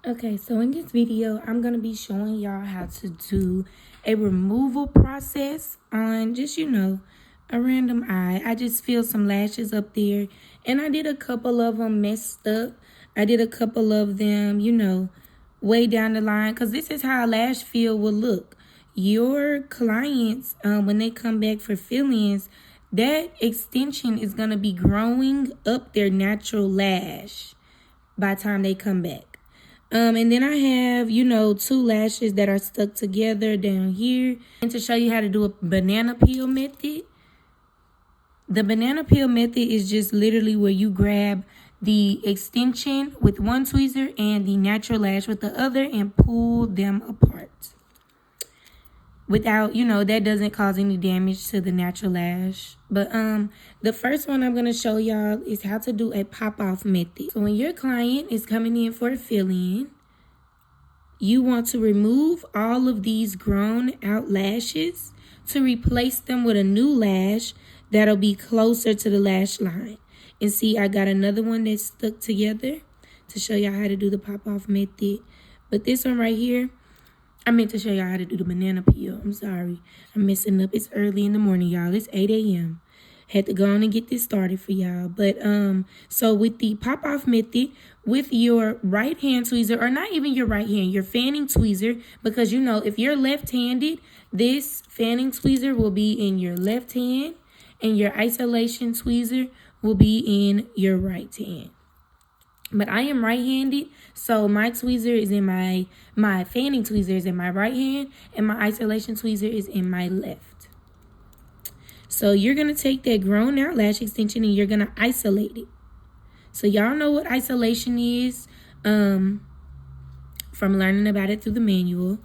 Okay, so in this video, I'm going to be showing y'all how to do a removal process on just, a random eye. I just filled some lashes up there, and I did a couple of them messed up. I did a couple of them, way down the line, because this is how a lash fill will look. Your clients, when they come back for fill-ins, that extension is going to be growing up their natural lash by the time they come back. And then I have, two lashes that are stuck together down here. And to show you how to do a banana peel method. The banana peel method is just literally where you grab the extension with one tweezer and the natural lash with the other and pull them apart. Without, that doesn't cause any damage to the natural lash. But the first one I'm going to show y'all is how to do a pop-off method. So when your client is coming in for a fill-in, you want to remove all of these grown out lashes to replace them with a new lash that'll be closer to the lash line. And see, I got another one that's stuck together to show y'all how to do the pop-off method. But this one right here, I meant to show y'all how to do the banana peel. I'm sorry. I'm messing up. It's early in the morning, y'all. It's 8 a.m. Had to go on and get this started for y'all. But so with the pop-off method, with your right hand tweezer, or not even your right hand, your fanning tweezer, because if you're left-handed, this fanning tweezer will be in your left hand, and your isolation tweezer will be in your right hand. But I am right-handed, so my tweezer is in my fanning tweezer is in my right hand, and my isolation tweezer is in my left. So you're going to take that grown out lash extension and you're going to isolate it. So y'all know what isolation is from learning about it through the manual.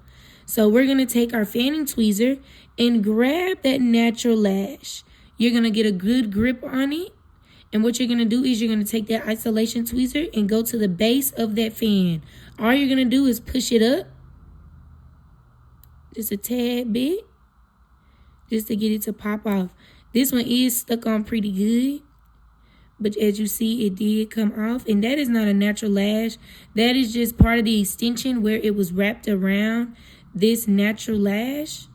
So we're going to take our fanning tweezer and grab that natural lash. You're going to get a good grip on it. And what you're going to do is you're going to take that isolation tweezer and go to the base of that fan. All you're going to do is push it up just a tad bit just to get it to pop off. This one is stuck on pretty good. But as you see, it did come off. And that is not a natural lash. That is just part of the extension where it was wrapped around this natural lash.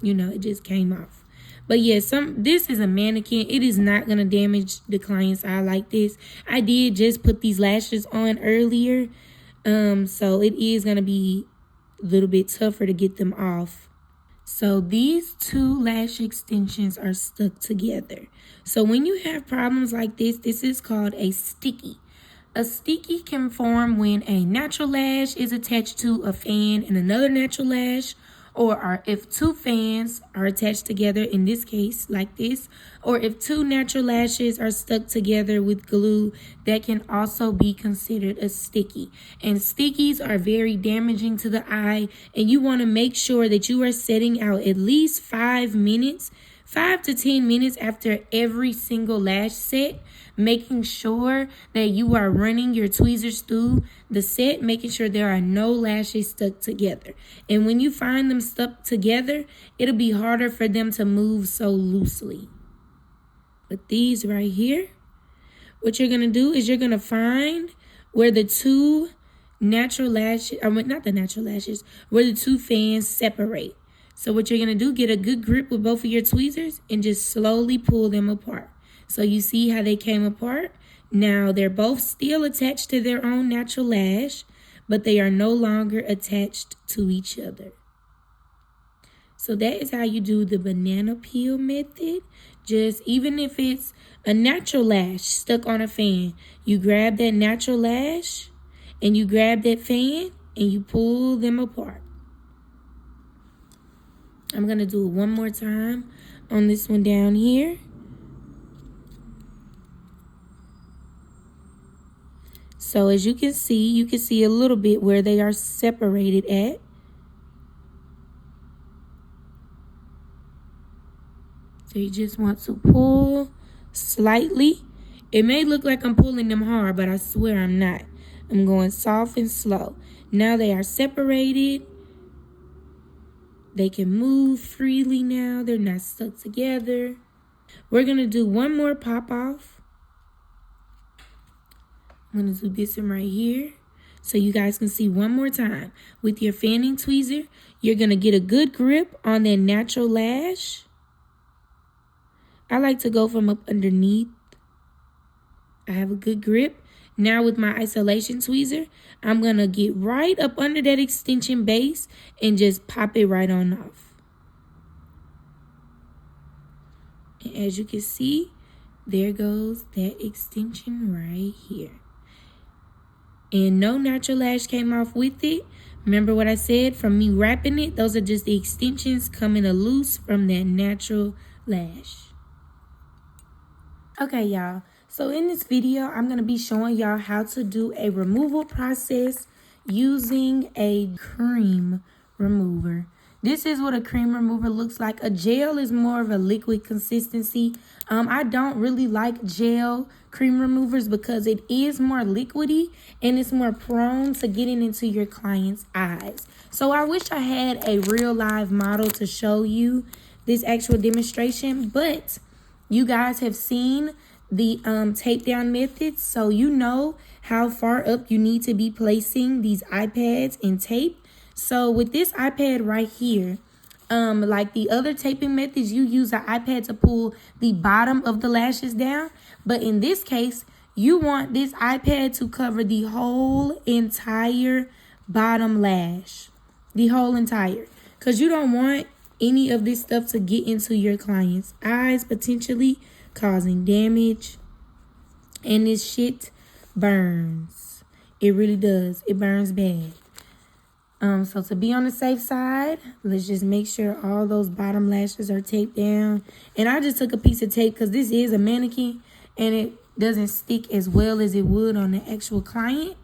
It just came off. But yeah, this is a mannequin. It is not going to damage the client's eye like this. I did just put these lashes on earlier. So it is going to be a little bit tougher to get them off. So these two lash extensions are stuck together. So when you have problems like this is called a sticky. A sticky can form when a natural lash is attached to a fan and another natural lash, or if two fans are attached together, in this case, like this, or if two natural lashes are stuck together with glue, that can also be considered a sticky. And stickies are very damaging to the eye, and you want to make sure that you are setting out at least 5 to 10 minutes after every single lash set, making sure that you are running your tweezers through the set, making sure there are no lashes stuck together. And when you find them stuck together, it'll be harder for them to move so loosely. But these right here, what you're going to do is you're going to find where the two natural lashes, not the natural lashes, where the two fans separate. So what you're going to do, get a good grip with both of your tweezers and just slowly pull them apart. So you see how they came apart? Now they're both still attached to their own natural lash, but they are no longer attached to each other. So that is how you do the banana peel method. Just even if it's a natural lash stuck on a fan, you grab that natural lash and you grab that fan and you pull them apart. I'm going to do it one more time on this one down here. So as you can see a little bit where they are separated at. So you just want to pull slightly. It may look like I'm pulling them hard, but I swear I'm not. I'm going soft and slow. Now they are separated. They can move freely now. They're not stuck together. We're going to do one more pop off. I'm going to do this one right here. So you guys can see one more time. With your fanning tweezer, you're going to get a good grip on that natural lash. I like to go from up underneath. I have a good grip. Now with my isolation tweezer, I'm going to get right up under that extension base and just pop it right on off. And as you can see, there goes that extension right here. And no natural lash came off with it. Remember what I said? From me wrapping it, those are just the extensions coming loose from that natural lash. Okay, y'all. So in this video, I'm going to be showing y'all how to do a removal process using a cream remover. This is what a cream remover looks like. A gel is more of a liquid consistency. I don't really like gel cream removers because it is more liquidy and it's more prone to getting into your client's eyes. So I wish I had a real live model to show you this actual demonstration, but you guys have seen the tape down methods, so you know how far up you need to be placing these iPads and tape. So with this iPad right here, like the other taping methods, you use an iPad to pull the bottom of the lashes down. But in this case, you want this iPad to cover the whole entire bottom lash. The whole entire. Because you don't want any of this stuff to get into your client's eyes, potentially causing damage. And this shit burns. It really does. It burns bad. So to be on the safe side, let's just make sure all those bottom lashes are taped down. And I just took a piece of tape because this is a mannequin and it doesn't stick as well as it would on the actual client.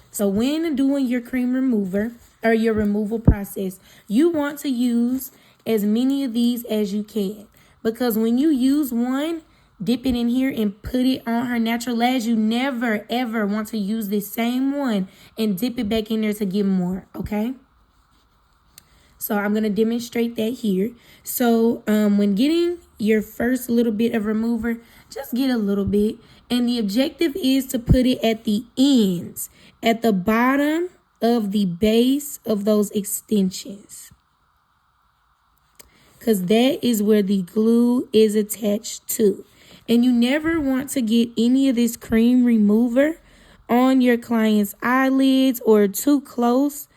So when doing your cream remover or your removal process, you want to use as many of these as you can. Because when you use one, dip it in here and put it on her natural lash, you never ever want to use this same one and dip it back in there to get more, okay? So I'm going to demonstrate that here. So when getting your first little bit of remover, just get a little bit. And the objective is to put it at the ends, at the bottom of the base of those extensions. Because that is where the glue is attached to. And you never want to get any of this cream remover on your client's eyelids or too close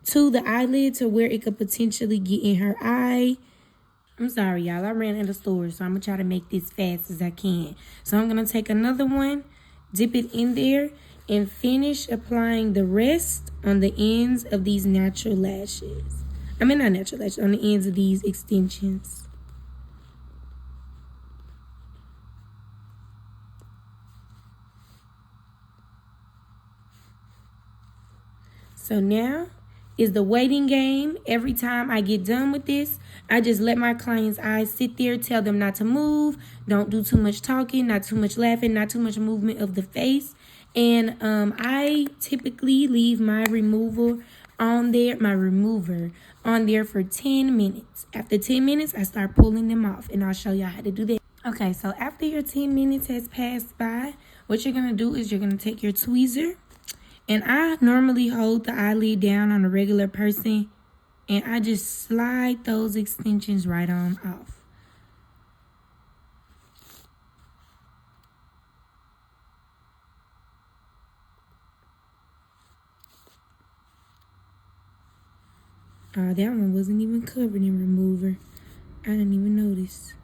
to the eyelid to where it could potentially get in her eye. I'm sorry, y'all. I ran out of stores, so I'm going to try to make this fast as I can. So I'm going to take another one, dip it in there, and finish applying the rest on the ends of these natural lashes. I mean, not natural lashes, on the ends of these extensions. So now is the waiting game. Every time I get done with this, I just let my client's eyes sit there, tell them not to move, don't do too much talking, not too much laughing, not too much movement of the face. And I typically leave my remover on there for 10 minutes. After 10 minutes, I start pulling them off, and I'll show y'all how to do that. Okay, so after your 10 minutes has passed by, what you're going to do is you're going to take your tweezer. And I normally hold the eyelid down on a regular person, and I just slide those extensions right on off. Oh, that one wasn't even covered in remover. I didn't even notice.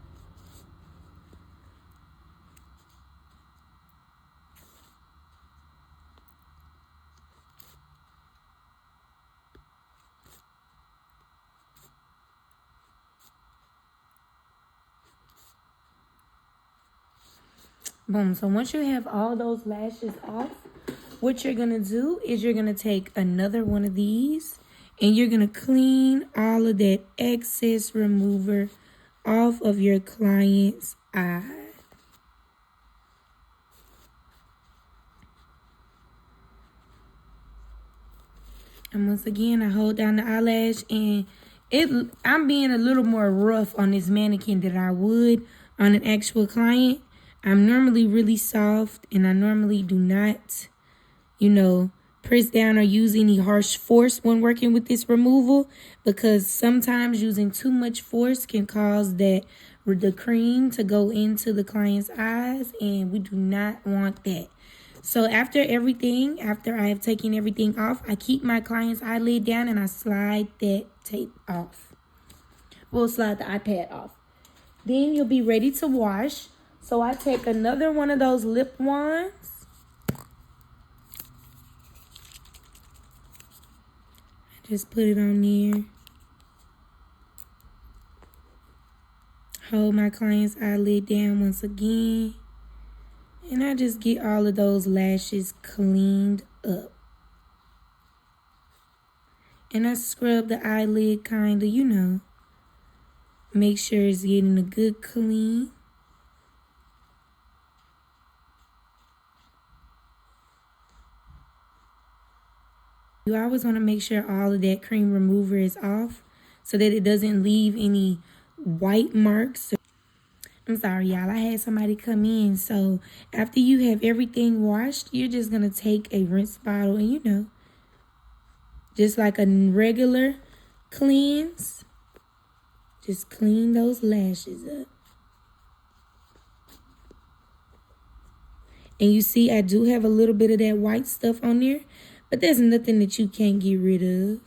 Boom. So once you have all those lashes off, what you're going to do is you're going to take another one of these and you're going to clean all of that excess remover off of your client's eye. And once again, I hold down the eyelash, and I'm being a little more rough on this mannequin than I would on an actual client. I'm normally really soft, and I normally do not, press down or use any harsh force when working with this removal, because sometimes using too much force can cause the cream to go into the client's eyes, and we do not want that. So after I have taken everything off, I keep my client's eyelid down and I slide that tape off. We'll slide the iPad off. Then you'll be ready to wash. So I take another one of those lip wands. Just put it on there. Hold my client's eyelid down once again. And I just get all of those lashes cleaned up. And I scrub the eyelid kinda, Make sure it's getting a good clean. You always want to make sure all of that cream remover is off so that it doesn't leave any white marks. I'm sorry, y'all. I had somebody come in. So after you have everything washed, you're just going to take a rinse bottle and, just like a regular cleanse, just clean those lashes up. And you see, I do have a little bit of that white stuff on there, but there's nothing that you can't get rid of.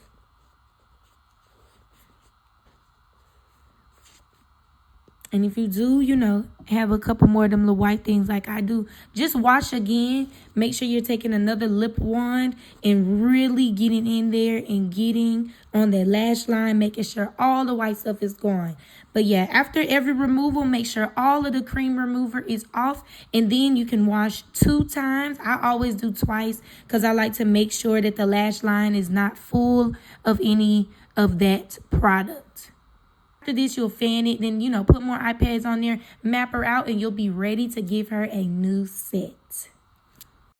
And if you do, have a couple more of them little white things like I do, just wash again. Make sure you're taking another lip wand and really getting in there and getting on that lash line, making sure all the white stuff is gone. But yeah, after every removal, make sure all of the cream remover is off, and then you can wash 2 times. I always do twice because I like to make sure that the lash line is not full of any of that product. After this, you'll fan it, then, put more iPads on there, map her out, and you'll be ready to give her a new set.